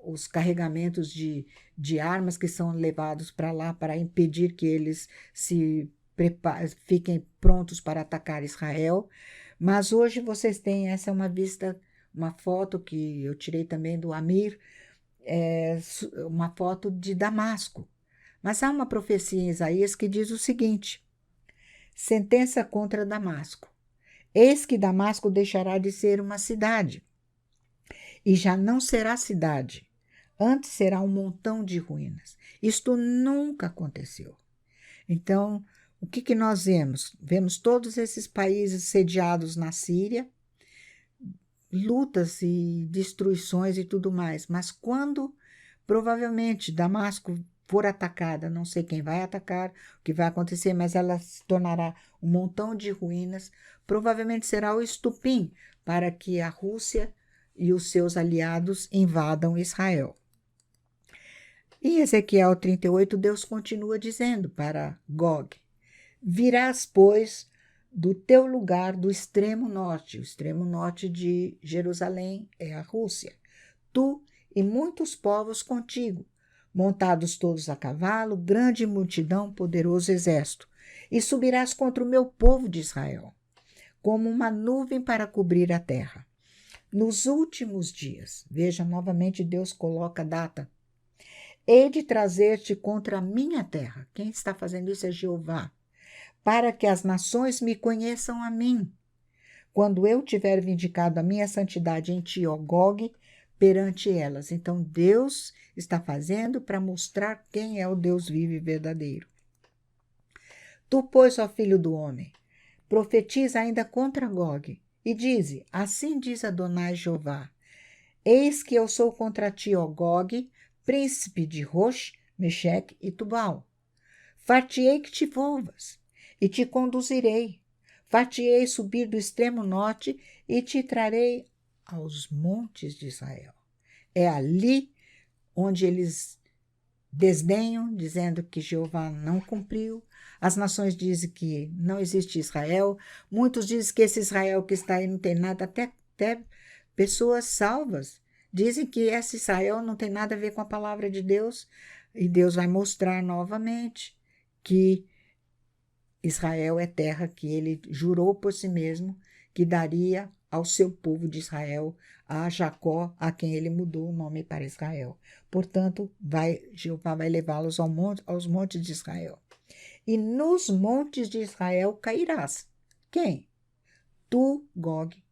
os carregamentos de armas que são levados para lá para impedir que eles fiquem prontos para atacar Israel. Mas hoje vocês têm, essa é uma vista, uma foto que eu tirei também do Amir, uma foto de Damasco. Mas há uma profecia em Isaías que diz o seguinte: sentença contra Damasco. Eis que Damasco deixará de ser uma cidade, e já não será cidade, antes será um montão de ruínas. Isto nunca aconteceu. Então, o que nós vemos? Vemos todos esses países sediados na Síria, lutas e destruições e tudo mais, mas quando provavelmente Damasco for atacada, não sei quem vai atacar, o que vai acontecer, mas ela se tornará um montão de ruínas, provavelmente será o estupim para que a Rússia e os seus aliados invadam Israel. Em Ezequiel 38, Deus continua dizendo para Gog: virás, pois, do teu lugar do extremo norte. O extremo norte de Jerusalém é a Rússia. Tu e muitos povos contigo, montados todos a cavalo, grande multidão, poderoso exército. E subirás contra o meu povo de Israel, como uma nuvem para cobrir a terra. Nos últimos dias, veja novamente, Deus coloca a data. Hei de trazer-te contra a minha terra. Quem está fazendo isso é Jeová. Para que as nações me conheçam a mim. Quando eu tiver vindicado a minha santidade em ti, ó Gog, perante elas. Então, Deus está fazendo para mostrar quem é o Deus vivo e verdadeiro. Tu, pois, ó filho do homem, profetiza ainda contra Gog, e dize: assim diz Adonai Jeová: eis que eu sou contra ti, ó Gog, príncipe de Rosh, Mecheque e Tubal. Far-te-ei que te volvas, e te conduzirei. Far-te-ei subir do extremo norte, e te trarei aos montes de Israel. É ali onde eles desdenham, dizendo que Jeová não cumpriu. As nações dizem que não existe Israel. Muitos dizem que esse Israel que está aí não tem nada, até pessoas salvas dizem que esse Israel não tem nada a ver com a palavra de Deus. E Deus vai mostrar novamente que Israel é terra que ele jurou por si mesmo que daria ao seu povo de Israel, a Jacó, a quem ele mudou o nome para Israel. Portanto, Jeová vai levá-los aos montes de Israel. E nos montes de Israel cairás. Quem? Tu, Gog,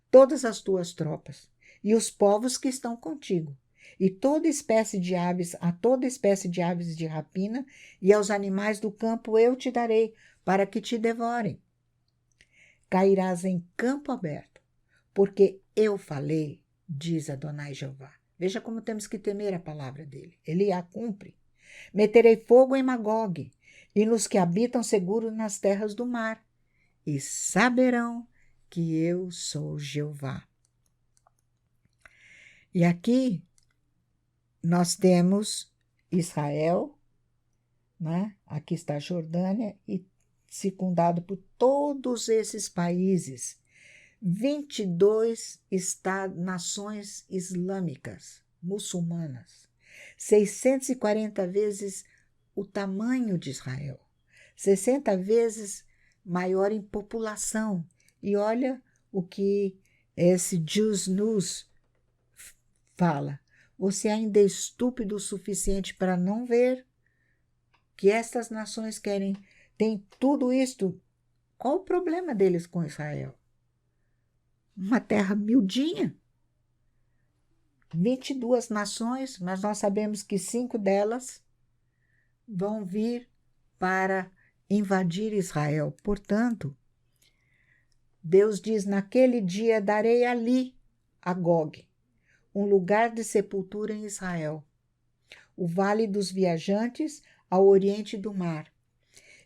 todas as tuas tropas, e os povos que estão contigo, e toda espécie de aves, a toda espécie de aves de rapina, e aos animais do campo eu te darei, para que te devorem. Cairás em campo aberto, porque eu falei, diz Adonai Jeová. Veja como temos que temer a palavra dele. Ele a cumpre. Meterei fogo em Magog, e nos que habitam seguros nas terras do mar, e saberão que eu sou Jeová. E aqui nós temos Israel, né? Aqui está a Jordânia, e circundado por todos esses países, 22 nações islâmicas, muçulmanas, 640 vezes o tamanho de Israel, 60 vezes maior em população. E olha o que esse Jews News fala: você ainda é estúpido o suficiente para não ver que estas nações têm tudo isto. Qual o problema deles com Israel? Uma terra miudinha, 22 nações, mas nós sabemos que 5 delas vão vir para invadir Israel. Portanto, Deus diz: naquele dia darei ali a Gog um lugar de sepultura em Israel, o vale dos viajantes ao oriente do mar.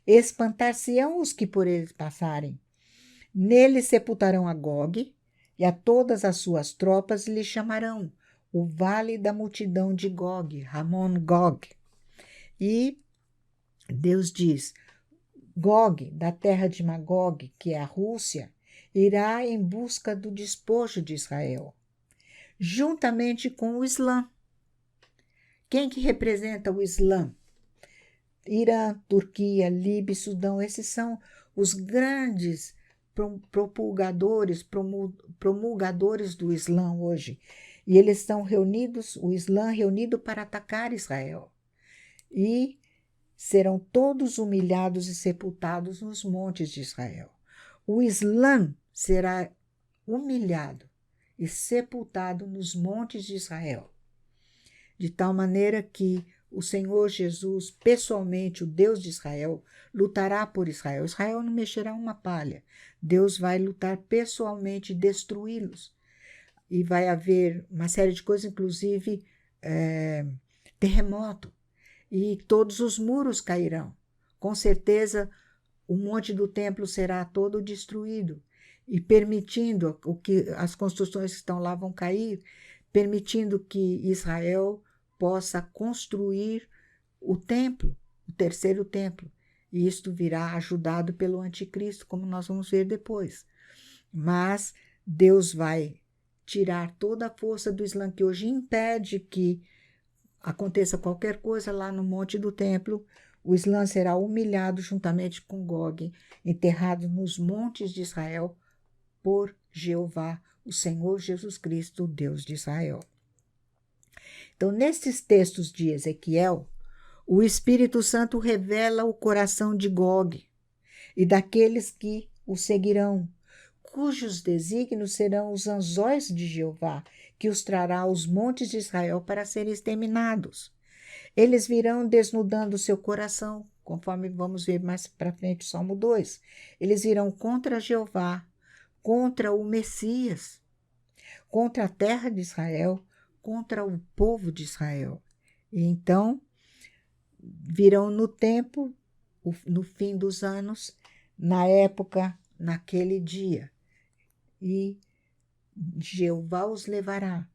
Espantar-se-ão os que por ele passarem. Nele sepultarão a Gog, e a todas as suas tropas lhe chamarão o vale da multidão de Gog, Ramon Gog. E Deus diz: Gog, da terra de Magog, que é a Rússia, irá em busca do despojo de Israel. juntamente com o Islã. Quem que representa o Islã? Irã, Turquia, Líbia e Sudão, esses são os grandes promulgadores do Islã hoje. E eles estão reunidos, o Islã reunido para atacar Israel. E serão todos humilhados e sepultados nos montes de Israel. O Islã será humilhado e sepultado nos montes de Israel, de tal maneira que o Senhor Jesus, pessoalmente, o Deus de Israel, lutará por Israel. Israel não mexerá uma palha. Deus vai lutar pessoalmente e destruí-los. E vai haver uma série de coisas, inclusive terremoto. E todos os muros cairão. Com certeza, o monte do templo será todo destruído. E permitindo que as construções que estão lá vão cair, permitindo que Israel possa construir o templo, o terceiro templo. E isto virá ajudado pelo anticristo, como nós vamos ver depois. Mas Deus vai tirar toda a força do Islã, que hoje impede que aconteça qualquer coisa lá no monte do templo. O Islã será humilhado juntamente com Gog, enterrado nos montes de Israel por Jeová, o Senhor Jesus Cristo, o Deus de Israel. Então, nesses textos de Ezequiel, o Espírito Santo revela o coração de Gog e daqueles que o seguirão, cujos desígnios serão os anzóis de Jeová, que os trará aos montes de Israel para serem exterminados. Eles virão desnudando seu coração, conforme vamos ver mais para frente, Salmo 2. Eles virão contra Jeová, contra o Messias, contra a terra de Israel, contra o povo de Israel. E então, virão no tempo, no fim dos anos, na época, naquele dia. E Jeová os levará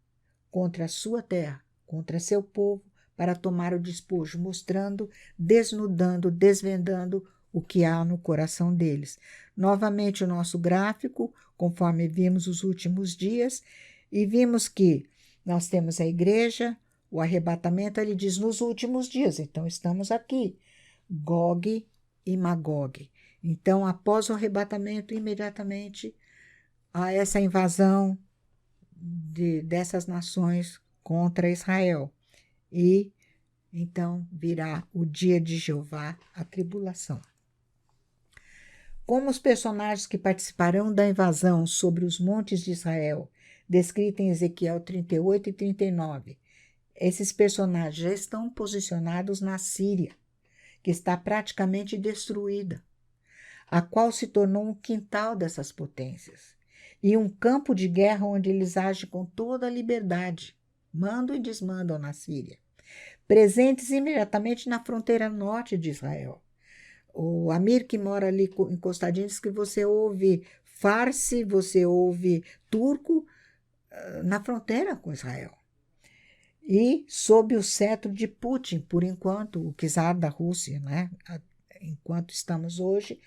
contra a sua terra, contra seu povo, para tomar o despojo, mostrando, desnudando, desvendando o que há no coração deles. Novamente o nosso gráfico, conforme vimos os últimos dias, e vimos que nós temos a igreja, o arrebatamento, ele diz nos últimos dias, então estamos aqui, Gog e Magog. Então, após o arrebatamento, imediatamente, há essa invasão dessas nações contra Israel. E então virá o dia de Jeová, a tribulação. Como os personagens que participarão da invasão sobre os montes de Israel, descrita em Ezequiel 38 e 39, esses personagens já estão posicionados na Síria, que está praticamente destruída, a qual se tornou um quintal dessas potências, e um campo de guerra onde eles agem com toda a liberdade, mandam e desmandam na Síria, presentes imediatamente na fronteira norte de Israel. O Amir, que mora ali encostadinho, diz que você ouve farsi, você ouve turco na fronteira com Israel. E sob o cetro de Putin, por enquanto, o czar da Rússia, né? Enquanto estamos hoje.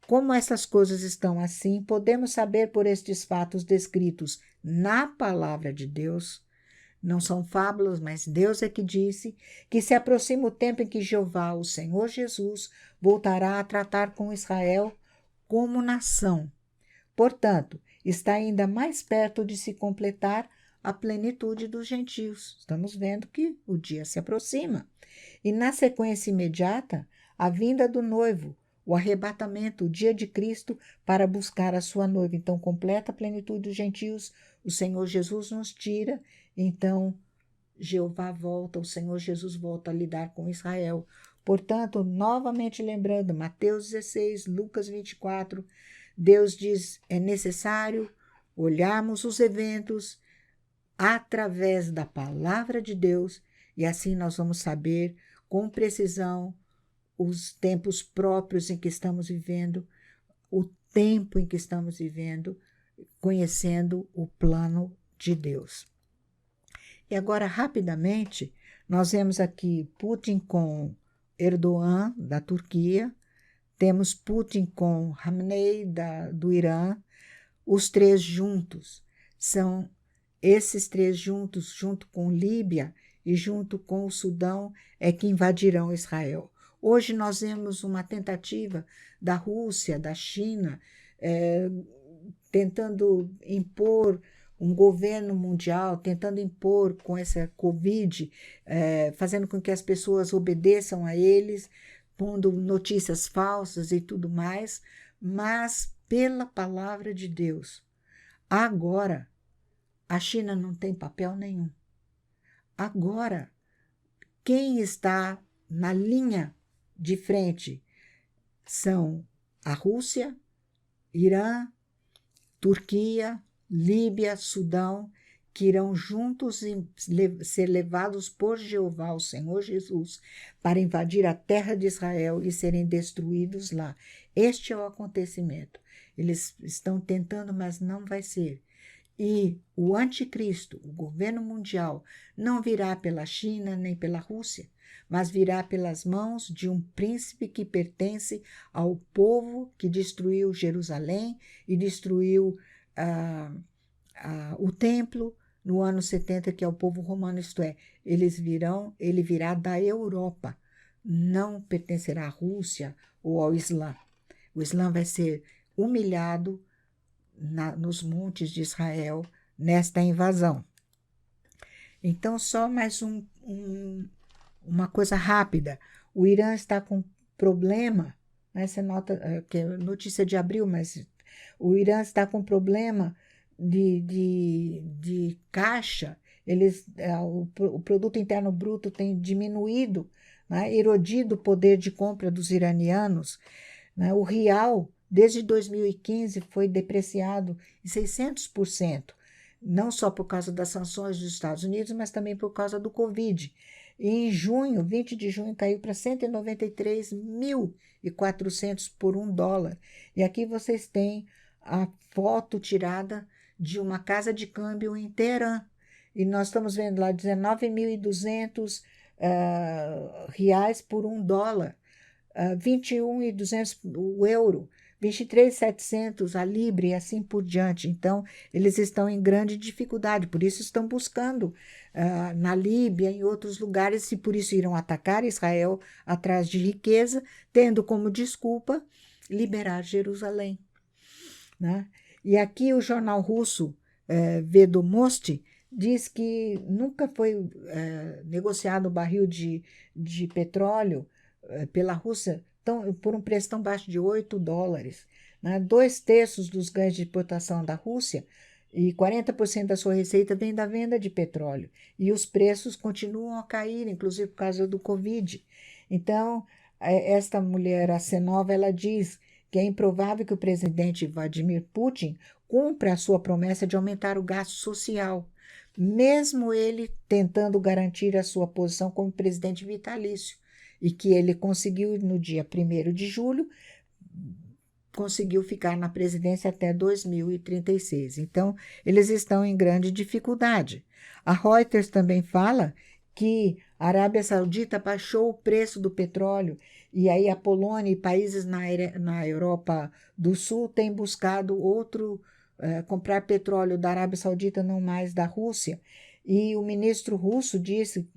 Como essas coisas estão assim, podemos saber por estes fatos descritos na palavra de Deus, não são fábulas, mas Deus é que disse, que se aproxima o tempo em que Jeová, o Senhor Jesus, voltará a tratar com Israel como nação. Portanto, está ainda mais perto de se completar a plenitude dos gentios. Estamos vendo que o dia se aproxima. E na sequência imediata, a vinda do noivo, o arrebatamento, o dia de Cristo para buscar a sua noiva. Então, completa a plenitude dos gentios, o Senhor Jesus nos tira, então Jeová volta, o Senhor Jesus volta a lidar com Israel. Portanto, novamente lembrando, Mateus 16, Lucas 24, Deus diz, é necessário olharmos os eventos através da palavra de Deus e assim nós vamos saber com precisão os tempos próprios em que estamos vivendo, o tempo em que estamos vivendo, conhecendo o plano de Deus. E agora, rapidamente, nós vemos aqui Putin com Erdogan, da Turquia, temos Putin com Khamenei, do Irã, os três juntos são Esses três juntos, junto com Líbia e junto com o Sudão, é que invadirão Israel. Hoje nós vemos uma tentativa da Rússia, da China, tentando impor um governo mundial, tentando impor com essa Covid, fazendo com que as pessoas obedeçam a eles, pondo notícias falsas e tudo mais, mas pela palavra de Deus. Agora, a China não tem papel nenhum. Agora, quem está na linha de frente são a Rússia, Irã, Turquia, Líbia, Sudão, que irão juntos ser levados por Jeová, o Senhor Jesus, para invadir a terra de Israel e serem destruídos lá. Este é o acontecimento. Eles estão tentando, mas não vai ser. E o anticristo, o governo mundial, não virá pela China nem pela Rússia, mas virá pelas mãos de um príncipe que pertence ao povo que destruiu Jerusalém e destruiu o templo no ano 70, que é o povo romano, isto é, ele virá da Europa, não pertencerá à Rússia ou ao Islã. O Islã vai ser humilhado nos montes de Israel nesta invasão. Então, só mais uma coisa rápida. O Irã está com problema, né? Você nota que é notícia de abril, mas o Irã está com problema de caixa. O produto interno bruto tem diminuído, né? Erodido o poder de compra dos iranianos, né? O real, desde 2015, foi depreciado em 600%, não só por causa das sanções dos Estados Unidos, mas também por causa do Covid. E em junho, 20 de junho, caiu para 193.400 por $1. E aqui vocês têm a foto tirada de uma casa de câmbio em Teherã. E nós estamos vendo lá 19.200 reais por $1. 21.200 o euro, 23.700 a libra e assim por diante. Então, eles estão em grande dificuldade, por isso estão buscando na Líbia, em outros lugares, e por isso irão atacar Israel atrás de riqueza, tendo como desculpa liberar Jerusalém, né? E aqui o jornal russo Vedomosti diz que nunca foi negociado o barril de petróleo pela Rússia por um preço tão baixo de $8. Né? 2/3 dos ganhos de exportação da Rússia e 40% da sua receita vem da venda de petróleo. E os preços continuam a cair, inclusive por causa do Covid. Então, esta mulher, a Senova, ela diz que é improvável que o presidente Vladimir Putin cumpra a sua promessa de aumentar o gasto social, mesmo ele tentando garantir a sua posição como presidente vitalício. E que ele conseguiu, no dia 1º de julho, conseguiu ficar na presidência até 2036. Então, eles estão em grande dificuldade. A Reuters também fala que a Arábia Saudita baixou o preço do petróleo e aí a Polônia e países na Europa do Sul têm buscado comprar petróleo da Arábia Saudita, não mais da Rússia. E o ministro russo disse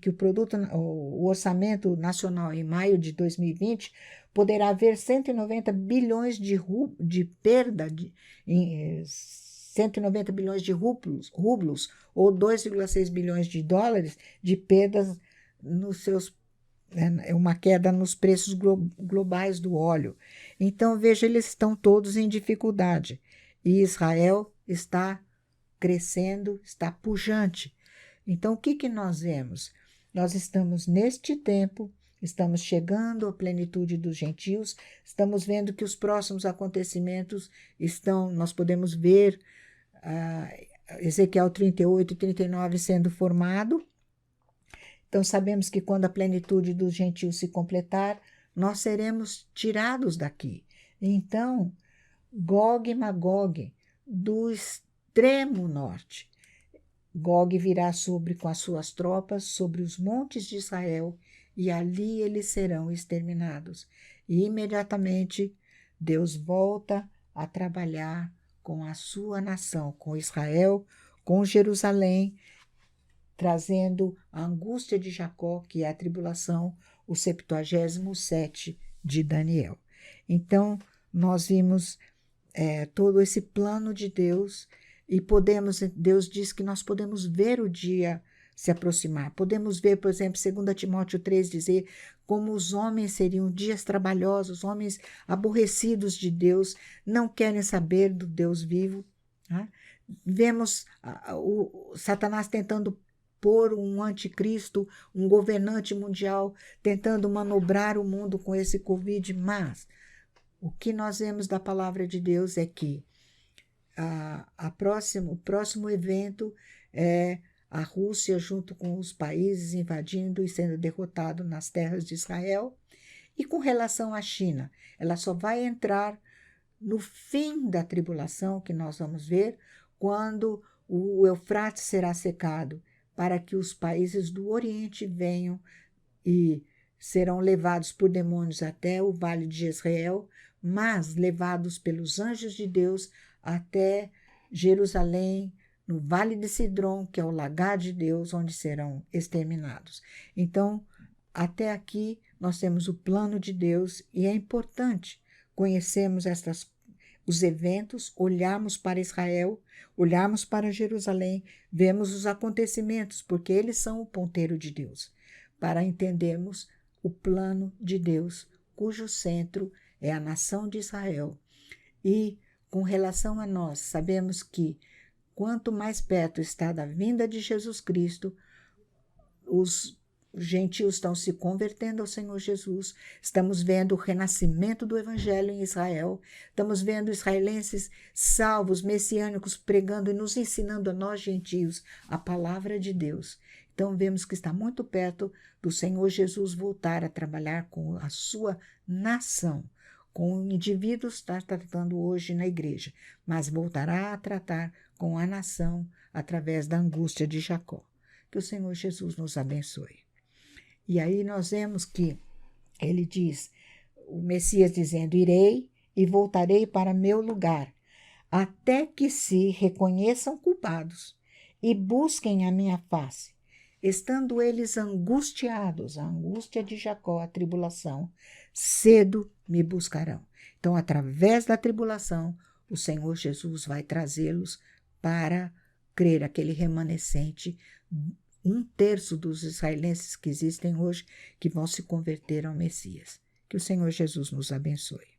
que o orçamento nacional em maio de 2020 poderá haver 190 bilhões de perda, 190 bilhões de rublos, ou 2,6 bilhões de dólares de perdas uma queda nos preços globais do óleo. Então, veja, eles estão todos em dificuldade. E Israel está crescendo, está pujante. Então, o que nós vemos? Nós estamos neste tempo, estamos chegando à plenitude dos gentios, estamos vendo que os próximos acontecimentos nós podemos ver Ezequiel 38 e 39 sendo formado. Então, sabemos que quando a plenitude dos gentios se completar, nós seremos tirados daqui. Então, Gog e Magog, do extremo norte, Gog virá com as suas tropas sobre os montes de Israel e ali eles serão exterminados. E imediatamente Deus volta a trabalhar com a sua nação, com Israel, com Jerusalém, trazendo a angústia de Jacó, que é a tribulação, o 77º de Daniel. Então, nós vimos todo esse plano de Deus e Deus diz que nós podemos ver o dia se aproximar. Podemos ver, por exemplo, 2 Timóteo 3 dizer como os homens seriam dias trabalhosos, homens aborrecidos de Deus, não querem saber do Deus vivo. Né? Vemos o Satanás tentando pôr um anticristo, um governante mundial, tentando manobrar o mundo com esse Covid, mas o que nós vemos da palavra de Deus é que o próximo evento é a Rússia junto com os países invadindo e sendo derrotado nas terras de Israel. E com relação à China, ela só vai entrar no fim da tribulação, que nós vamos ver, quando o Eufrates será secado, para que os países do Oriente venham e serão levados por demônios até o vale de Jezreel, mas levados pelos anjos de Deus até Jerusalém, no vale de Sidrom, que é o lagar de Deus, onde serão exterminados. Então, até aqui, nós temos o plano de Deus e é importante conhecermos os eventos, olharmos para Israel, olharmos para Jerusalém, vemos os acontecimentos, porque eles são o ponteiro de Deus, para entendermos o plano de Deus, cujo centro é a nação de Israel. E, com relação a nós, sabemos que, quanto mais perto está da vinda de Jesus Cristo, os gentios estão se convertendo ao Senhor Jesus, estamos vendo o renascimento do Evangelho em Israel, estamos vendo israelenses salvos, messiânicos, pregando e nos ensinando a nós, gentios, a palavra de Deus. Então, vemos que está muito perto do Senhor Jesus voltar a trabalhar com a sua nação, com indivíduos que está tratando hoje na igreja, mas voltará a tratar com a nação através da angústia de Jacó. Que o Senhor Jesus nos abençoe. E aí nós vemos que ele diz, o Messias dizendo, irei e voltarei para meu lugar, até que se reconheçam culpados e busquem a minha face. Estando eles angustiados, a angústia de Jacó, a tribulação, cedo me buscarão. Então, através da tribulação, o Senhor Jesus vai trazê-los para crer, aquele remanescente, 1/3 dos israelenses que existem hoje, que vão se converter ao Messias. Que o Senhor Jesus nos abençoe.